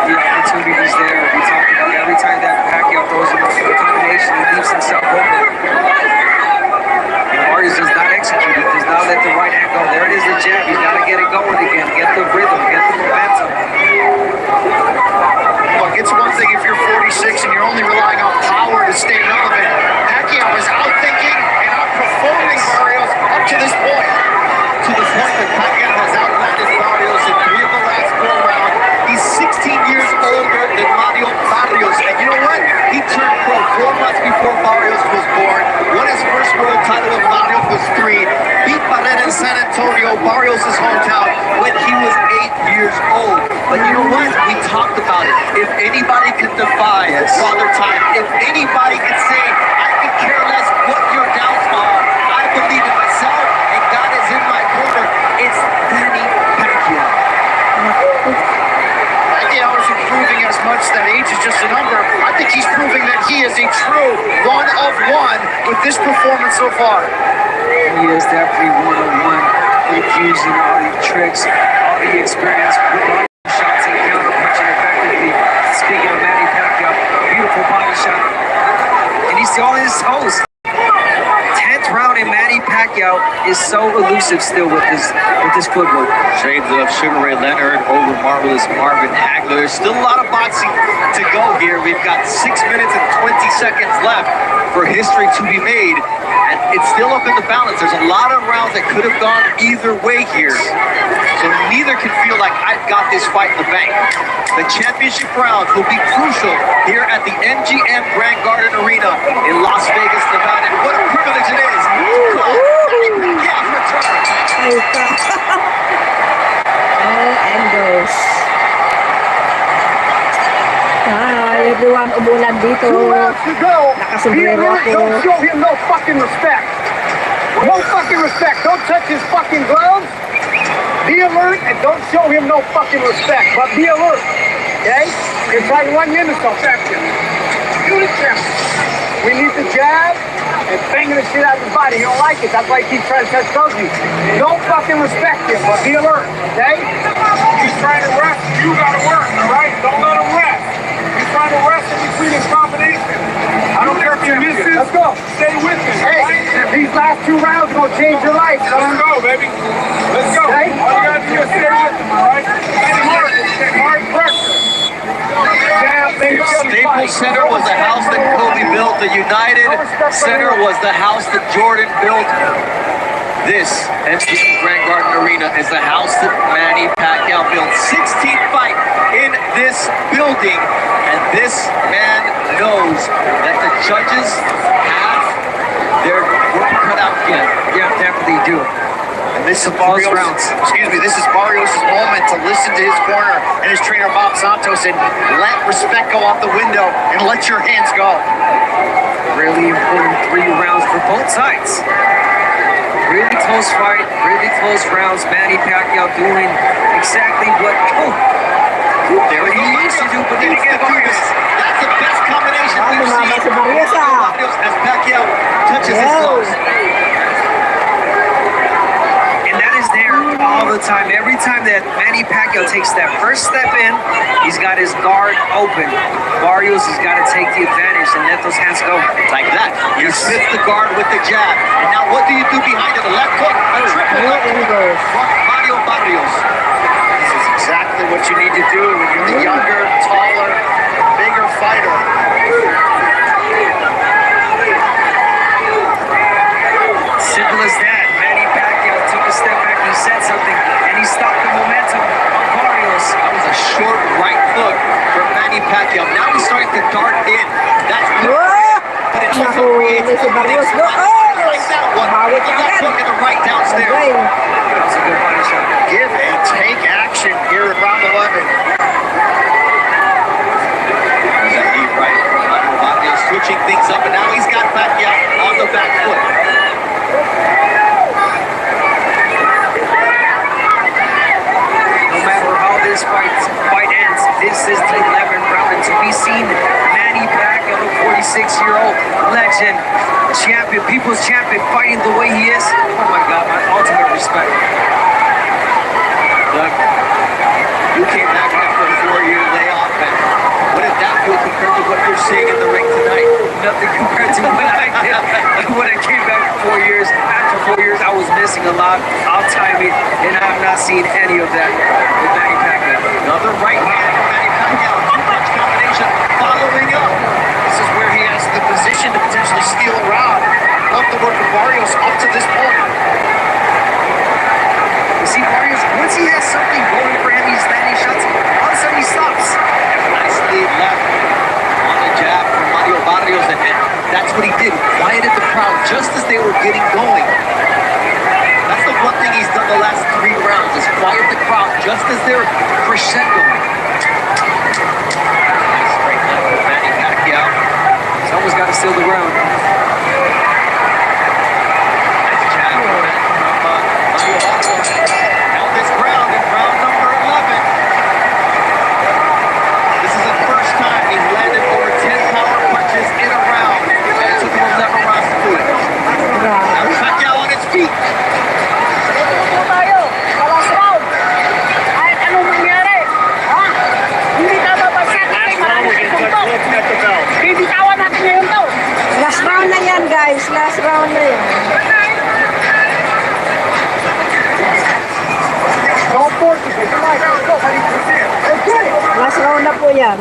The opportunities there. We talked about every time that Pacquiao throws him a combination, he leaves himself open. And Barrios does not execute it, does not let the right hand go. There it is, the jab. He's got to get it going again, get the rhythm, get the momentum. Look, it's one thing if you're 46 and you're only relying on power to stay relevant. Pacquiao is outthinking and outperforming Barrios up to this point. To the point that Pacquiao has outlanded Barrios in 3 of the last 4 rounds. He's 16 years older than Mario Barrios. And you know what? He turned pro 4 months before Barrios was born. Won his first world title when Barrios was 3. Beat Barrera in San Antonio, Barrios' hometown, when he was 8 years old. But you know what? We talked about it. If anybody can defy Father Time, if anybody can say, I could care less what your doubts are, I believe in myself and God is in my corner, it's Manny Pacquiao. Pacquiao isn't proving as much that age is just a number. I think he's proving that he is a true one of one with this performance so far. He is definitely one-on-one with using all the tricks, all the experience, with all the shots and counter-punching effectively. Speaking of Manny Pacquiao, beautiful body shot. And he's still on his toes. 10th round and Manny Pacquiao is so elusive still with his footwork. Shades of Sugar Ray Leonard over marvelous Marvin Hagler. There's still a lot of boxing to go here. We've got 6 minutes and 20 seconds left for history to be made. And it's still up in the balance. There's a lot of rounds that could have gone either way here. So neither can feel like I've got this fight in the bank. The championship rounds will be crucial here at the MGM Grand Garden Arena in Las Vegas, Nevada. And what a privilege it is to call Manny Pacquiao's return. Oh, and goes. Hi, everyone. Ubo dahilan dito. 2 rounds to go. Be Nakasombrero alert. ako. Don't show him no fucking respect. No fucking respect. Don't touch his fucking gloves. Be alert and don't show him no fucking respect. But be alert. Okay? You're trying to run into something. Shoot it, Jim. We need the jab and banging the shit out of his body. You don't like it. That's why he keeps trying to touch gloves you. Don't fucking respect him, but be alert. Okay? He's trying to rest. You gotta work, all right? Don't let him rest. He's trying to rest in between his combinations. I don't care if you miss it. Let's go. Stay with him. Hey, these last 2 rounds are gonna change your life. Let's go, baby. Let's go. Okay? All you gotta do is stay with him, all right? Hard pressure. Staples Center was the house that Kobe built. The United Center was the house that Jordan built. This MCC Grand Garden Arena is the house that Manny Pacquiao built. 16th fight in this building, and this man knows that the judges have their work cut out for them. Yeah, definitely do. And this is Barrios. Excuse me. This is Barrios' moment to listen to his corner and his trainer Bob Santos and let respect go out the window and let your hands go. Really important 3 rounds for both sides. Really close fight, really close rounds. Manny Pacquiao doing exactly what There he used to do, but then again, that's the best combination we've seen. Barrios, As Pacquiao touches his gloves. And that is there all the time. Every time that Manny Pacquiao takes that first step in, he's got his guard open. Barrios has got to take the advantage and let those hands go. Like that. You split the guard with the jab. And now what do you do behind it? The left hook, a triple hook from Mario Barrios. This is exactly what you need to do when you're the younger, taller, bigger fighter. Simple as that. Manny Pacquiao took a step back, he said something, and he stopped the momentum of Barrios. That was a short right hook from Manny Pacquiao. Now he's starting to dart in. That's good. But it also creates Naku, si Barrios, no. like that one. Hawak The yan. left hook and the right downstairs. Okay. That was a good body shot. Give and take action here in round 11. There's that deep right from Mario Barrios, switching things up, and now he's got Pacquiao on the back foot. No matter how this fight ends, this is the 11th round, and to be seen Manny Pacquiao, the 46-year-old legend, champion, people's champion, fighting the way he is. Oh my God, my ultimate respect. Doug, you came back after a 4-year layoff, and what did that feel compared to what you're seeing in the ring tonight? Nothing compared to what I did when I came back 4 years. After 4 years, I was missing a lot. I'll time it, and I have not seen any of that with Manny Pacquiao. Another right hand from Manny Pacquiao, two-punch combination following up. This is where he has the position to potentially steal a round. Love the work of Barrios up to this point. You see, Barrios, once he has something going for him, he's landing shots. All of a sudden, he stops. Nicely left on the jab from Mario Barrios, and that's what he did. Quieted the crowd just as they were getting going. That's the one thing he's done the last 3 rounds, is quiet the crowd just as they're crescendoing. Nice straight left from Manny Pacquiao. Someone's got to steal the round. Nice jab from Mario Barrios. Held his ground in round number 11. This is the first time he's landed over 10 power punches in a round. And it took him 11 rounds to do it. Now Pacquiao on his feet. Ano tayo? Last round. Kahit anong mangyari. Ha? Hindi tama ba siya? Kasi marami sa suntok. Bibitawan natin ngayon to. Last round na yan, guys. Last round na yan. Don't force it. Come on, let's go. Let's get it. Last round na po yan.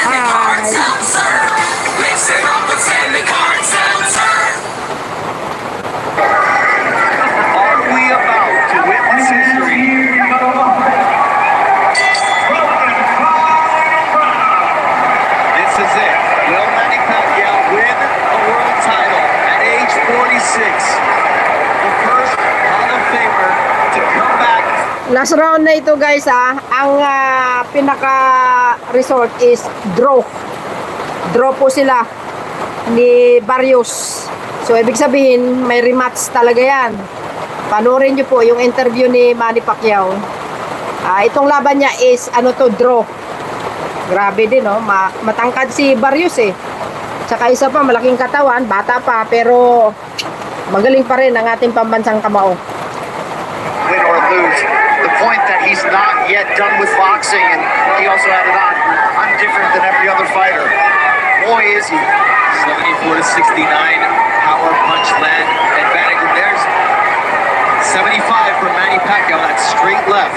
Hi. Are we about to witness history? This is it. Will Manny Pacquiao win a world title at age 46? The first Hall of Famer to come back. Last round na ito, guys, ha. Ang pinaka resort is draw. draw po sila ni Barrios. So, ibig sabihin, may rematch talaga yan. Panoorin nyo po yung interview ni Manny Pacquiao. Itong laban niya is, draw. Grabe din, no? Matangkad si Barrios, eh. Tsaka isa pa, malaking katawan, bata pa, pero magaling pa rin ang ating pambansang kamao. Win or lose, the point that he's not yet done with boxing, and he also added on, I'm different than every other fighter. Boy, is he. 74-69, power punch land advantage. And there's 75 for Manny Pacquiao, that's straight left.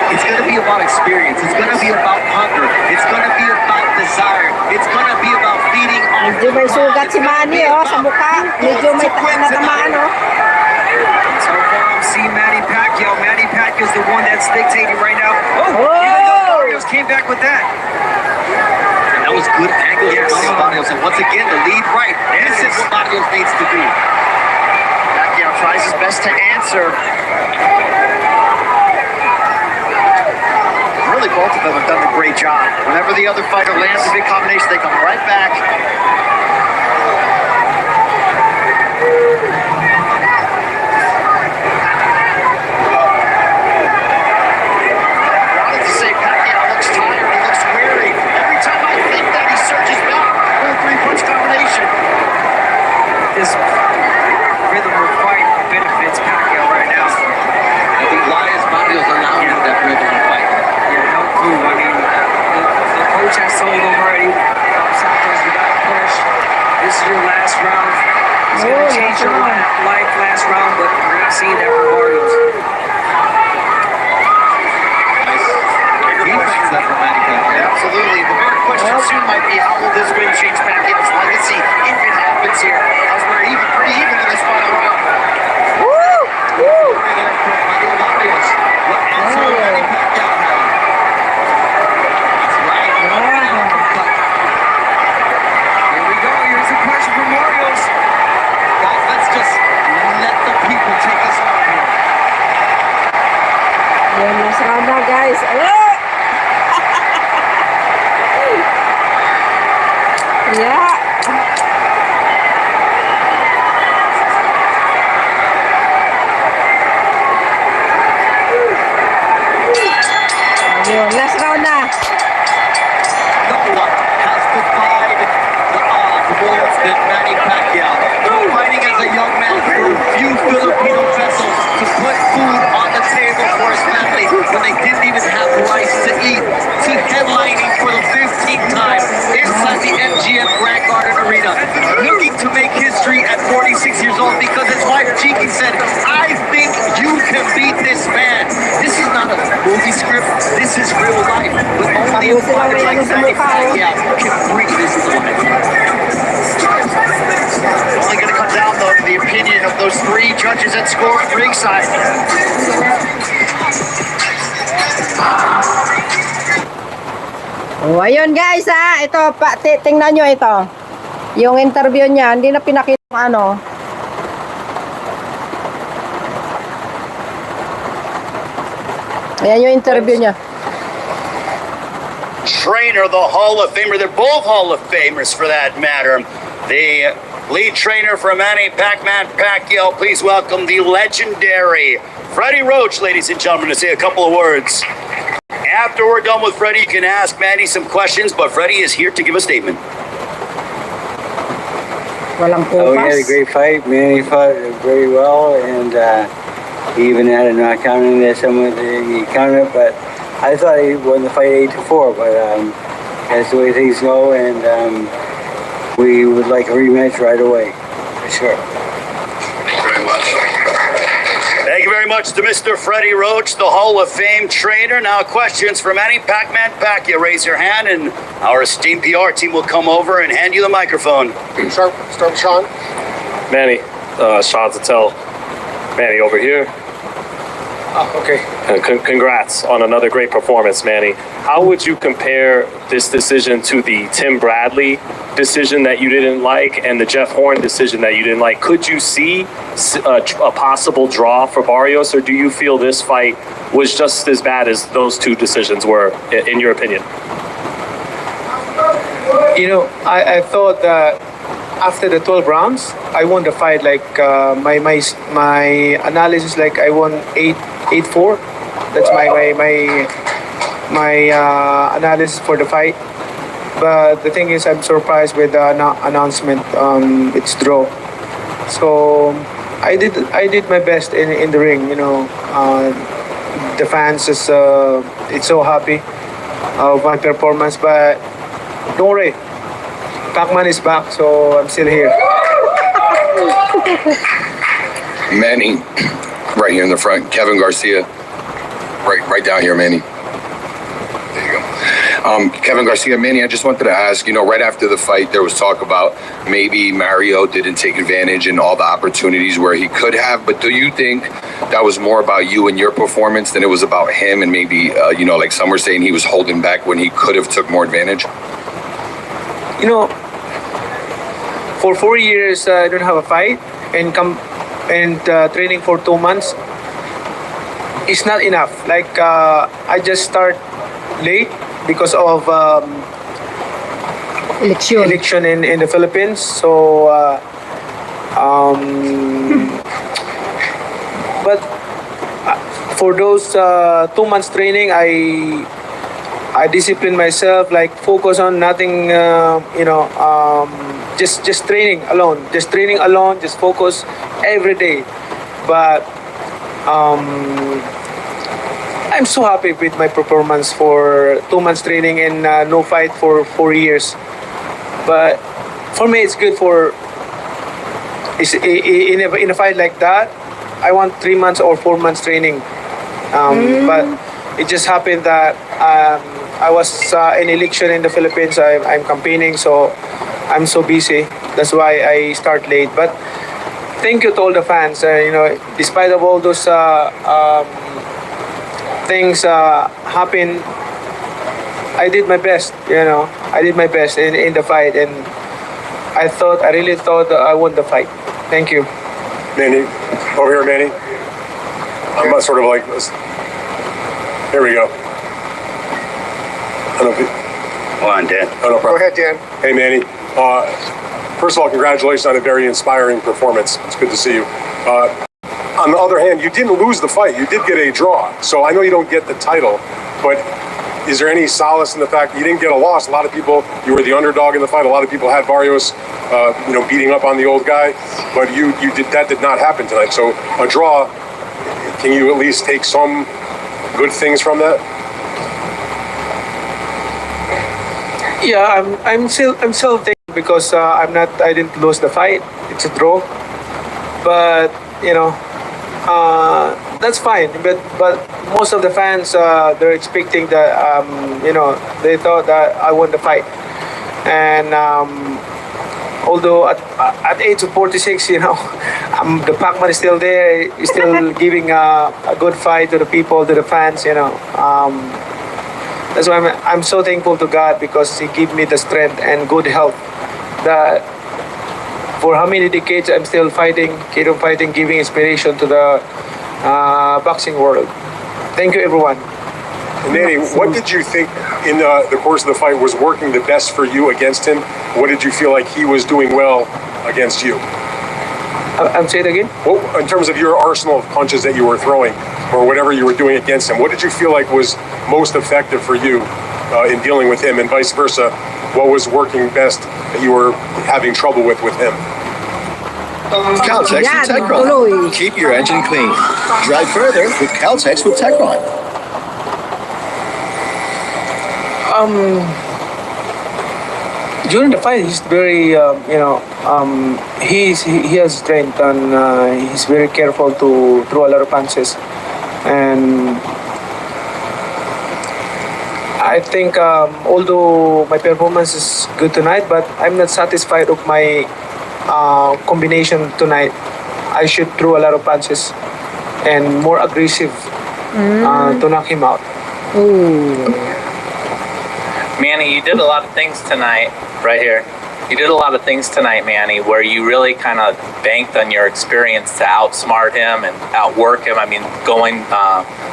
It's going to be about experience. It's going to be about hunger. It's going to be about desire. It's going to be about feeding off. Medyo may sugat si Manny, sa mukha. Medyo may natamaan, So far, I'm seeing Manny Pacquiao. Manny Pacquiao's the one that's dictating right now. Even though Barrios came back with that. And that was good angle from Barrios. And once again, the lead right. This is what Barrios needs to do. Pacquiao tries his best to answer. Really, both of them have done a great job. Whenever the other fighter lands a big combination, they come right back. I wanted to say Pacquiao looks tired, he looks weary. Every time I think that, he surges back with a three-punch combination. This rhythm of fight benefits Pacquiao right now. I think why is Barrios allowing that rhythm of fight? No clue. I mean, the coach has told him already, Santos, you gotta push. This is your last round. It's gonna change your life last round, but we're not seeing that from Barrios. Defense that from Manny Pacquiao. Absolutely. The bigger question soon might be how will this win change Pacquiao's legacy if it happens here, as we're pretty even in this final round. Here we go. Here's a question from Barrios. Guys, let's just let the people take us home here. Yan, nasa na, guys. Yeah. Ayun, last round na. No one has defied the odds more than Manny Pacquiao. Fighting as a young man through few Filipino vessels to put food on the table for his family when they didn't even have rice to eat, to headlining for the 15th time inside the MGM Grand Garden Arena, looking to make history at 46 years old because his wife Cheeky said, I think you can beat this man. This is not a movie script, this is real life, but only a fighter like Manny Pacquiao can bring this to life. It's only going to come down to the opinion of those three judges that score at ringside. Oh, ayun guys, ito, tingnan nyo ito. Yung interview niya, hindi na pinakita yung ano. Ayan yung interview niya. Trainer, the Hall of Famer. They're both Hall of Famers for that matter. The lead trainer for Manny Pacman Pacquiao. Please welcome the legendary Freddie Roach, ladies and gentlemen, to say a couple of words. After we're done with Freddie, you can ask Manny some questions, but Freddie is here to give a statement. Walang We had a kupas. great fight. Manny fought very well, and he even had a knockout in there. Some of the counter, but I thought he won the fight 8-4. But that's the way things go, and we would like a rematch right away, for sure. Thank you very much to Mr. Freddie Roach, the Hall of Fame trainer. Now questions for Manny Pacman Pacquiao. Raise your hand, and our esteemed PR team will come over and hand you the microphone. Start with Sean. Manny, Sean Zattel. Manny, over here. Okay. Congrats on another great performance, Manny. How would you compare this decision to the Tim Bradley decision that you didn't like and the Jeff Horn decision that you didn't like? Could you see a possible draw for Barrios, or do you feel this fight was just as bad as those two decisions were, in your opinion? I thought that after the 12 rounds, I won the fight. Like my analysis, like I won 8-4. That's my analysis for the fight. But the thing is, I'm surprised with the announcement. It's draw. So I did my best in the ring. The fans is it's so happy of my performance. But don't worry, Pacman is back, so I'm still here. Manny, right here in the front. Kevin Garcia, right down here, Manny. There you go. Kevin Garcia, Manny, I just wanted to ask, right after the fight, there was talk about maybe Mario didn't take advantage in all the opportunities where he could have, but do you think that was more about you and your performance than it was about him, and maybe, like some were saying he was holding back when he could have took more advantage? For 4 years, I don't have a fight, and training for 2 months is not enough. Like I just start late because of election in the Philippines. So, but for those 2 months training, I discipline myself, like focus on nothing, just training alone, just focus every day. But I'm so happy with my performance for 2 months training and no fight for 4 years. But for me, it's good in a fight like that. I want 3 months or 4 months training. But it just happened that I was in election in the Philippines. I'm campaigning, so I'm so busy. That's why I start late. But thank you to all the fans. Despite of all those things happen, I did my best. I did my best in the fight, and I really thought that I won the fight. Thank you. Manny, over here, Manny. I'm sort of like this. Here we go. Hold on, Dan. Oh, no problem. Go ahead, Dan. Hey, Manny. First of all, congratulations on a very inspiring performance. It's good to see you. On the other hand, you didn't lose the fight. You did get a draw. So I know you don't get the title, but is there any solace in the fact that you didn't get a loss? A lot of people, you were the underdog in the fight. A lot of people had Barrios, beating up on the old guy, but that did not happen tonight. So a draw, can you at least take some good things from that? Yeah, I'm still thinking because I didn't lose the fight. It's a draw, but that's fine. But most of the fans they're expecting that they thought that I won the fight, and although at age of 46, the Pacman is still there. He's still giving a good fight to the people, to the fans. That's why I'm so thankful to God, because He gave me the strength and good health that for how many decades I'm still fighting, giving inspiration to the boxing world. Thank you, everyone. And Manny, what did you think in the course of the fight was working the best for you against him? What did you feel like he was doing well against you? Say it again? Well, in terms of your arsenal of punches that you were throwing, or whatever you were doing against him, what did you feel like was most effective for you in dealing with him, and vice versa? What was working best that you were having trouble with him? Caltex with Techron. Keep your engine clean. Drive further with Caltex with Techron. During the fight, he's very, he has strength, and he's very careful to throw a lot of punches. And I think, although my performance is good tonight, but I'm not satisfied with my combination tonight. I should throw a lot of punches and more aggressive to knock him out. Manny, you did a lot of things tonight, right here. You did a lot of things tonight, Manny, where you really kind of banked on your experience to outsmart him and outwork him. I mean,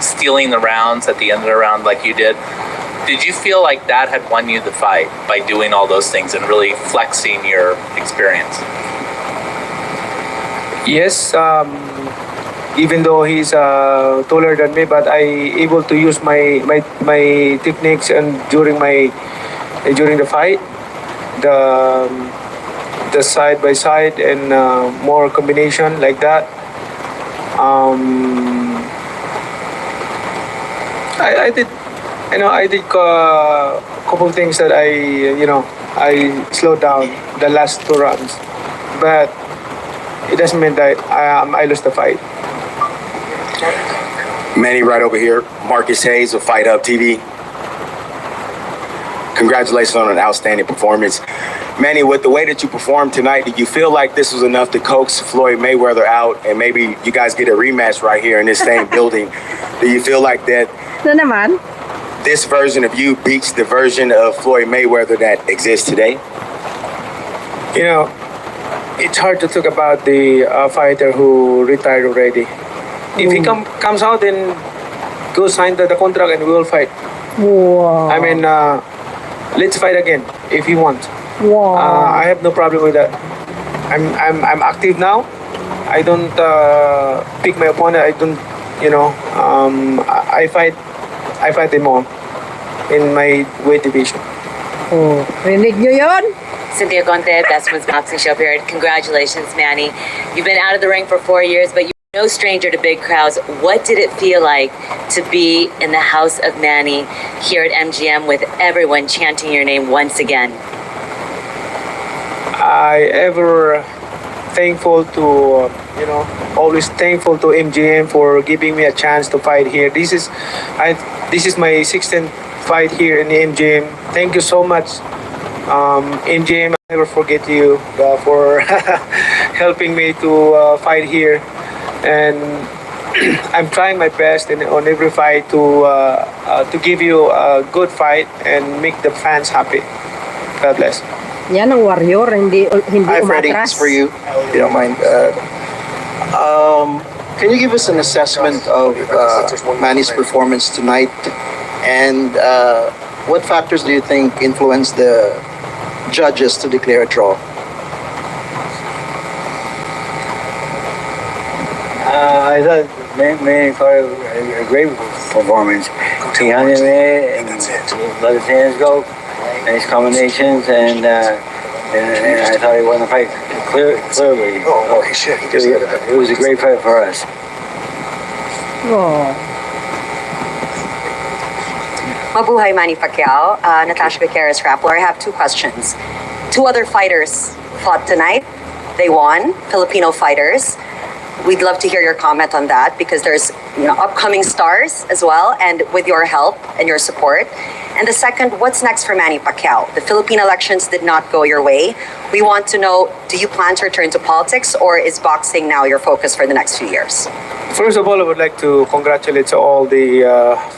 stealing the rounds at the end of the round like you did. Did you feel like that had won you the fight by doing all those things and really flexing your experience? Yes, even though he's taller than me, but I able to use my techniques and during the fight, the side by side and more combination like that. I did, I did a couple of things that I slowed down the last 2 rounds, but it doesn't mean that I lost the fight. Manny, right over here. Marcus Hayes of Fight Hub TV. Congratulations on an outstanding performance. Manny, with the way that you performed tonight, did you feel like this was enough to coax Floyd Mayweather out and maybe you guys get a rematch right here in this same building? Do you feel like that this version of you beats the version of Floyd Mayweather that exists today? It's hard to talk about the fighter who retired already. If he comes out and go sign the contract and we will fight. Wow. I mean, let's fight again if he wants. Wow. I have no problem with that. I'm active now. I don't pick my opponent. I don't, I fight them all in my weight division. Oh, rinig nyo yun? Cynthia Conte, Best Women's Boxing Show period. Congratulations, Manny. You've been out of the ring for 4 years, but you're no stranger to big crowds. What did it feel like to be in the house of Manny here at MGM with everyone chanting your name once again? I ever thankful to, always thankful to MGM for giving me a chance to fight here. This is my 16th fight here in the MGM. Thank you so much. MGM, I never forget you for helping me to fight here, and I'm trying my best on every fight to give you a good fight and make the fans happy. God bless. Yan ang warrior, hindi Hi, Freddie. umatras. It's for you, if you don't mind. Can you give us an assessment of Manny's performance tonight? And what factors do you think influenced the judges to declare a draw? I thought Manny fought a great performance. He hunted me and let his hands go. Nice combinations, and I thought he won the fight clearly. Oh, okay, shit. It was a great fight for us. Oh. Mabuhay Manny Pacquiao, Natasha Gutierrez Rappler. I have 2 questions. 2 other fighters fought tonight. They won, Filipino fighters. We'd love to hear your comment on that because there's upcoming stars as well, and with your help and your support. And the second, what's next for Manny Pacquiao? The Philippine elections did not go your way. We want to know, do you plan to return to politics, or is boxing now your focus for the next few years? First of all, I would like to congratulate all the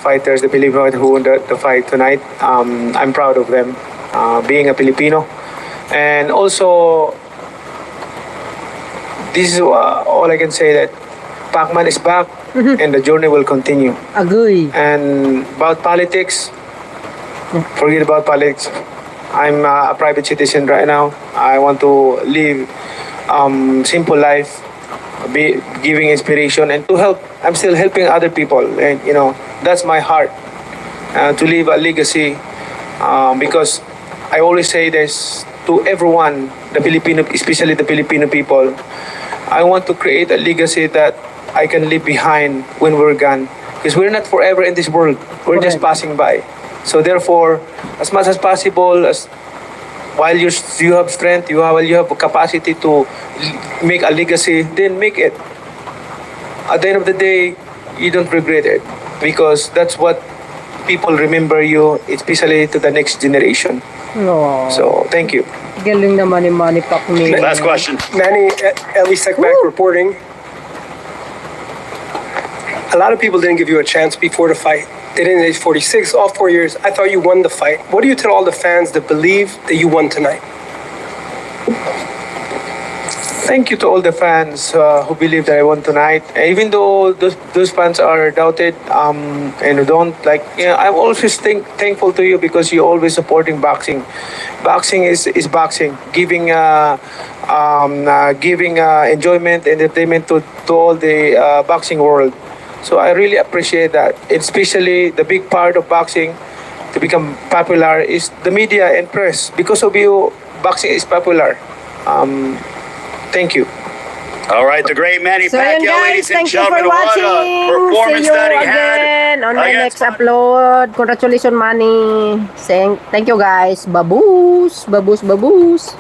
fighters, the Filipino who won the fight tonight. I'm proud of them, being a Filipino. And also, this is all I can say, that Pacman is back and the journey will continue. Agree. And about politics, forget about politics. I'm a private citizen right now. I want to live simple life, be giving inspiration and to help. I'm still helping other people, and that's my heart, to leave a legacy, because I always say this to everyone, the Filipino, especially the Filipino people. I want to create a legacy that I can leave behind when we're gone, because we're not forever in this world. We're just passing by. So therefore, as much as possible, as while you have strength, you have capacity to make a legacy, then make it. At the end of the day, you don't regret it, because that's what people remember you, especially to the next generation. Oh. So thank you. Galing naman ni Manny Pacman. Last question. Manny, at least back reporting. A lot of people didn't give you a chance before the fight. They didn't age 46, all 4 years. I thought you won the fight. What do you tell all the fans that believe that you won tonight? Thank you to all the fans who believe that I won tonight. Even though those fans are doubted and don't like, I'm always thankful to you because you're always supporting boxing. Boxing is boxing, giving enjoyment and entertainment to all the boxing world. So I really appreciate that. Especially the big part of boxing to become popular is the media and press. Because of you, boxing is popular. Thank you. All right, the great Manny So yun Pacquiao, guys, ladies and thank you for gentlemen, what watching. a performance See you that he had. again on my Against next upload. Congratulations, Manny. Thank you guys. Baboos. Baboos, baboos.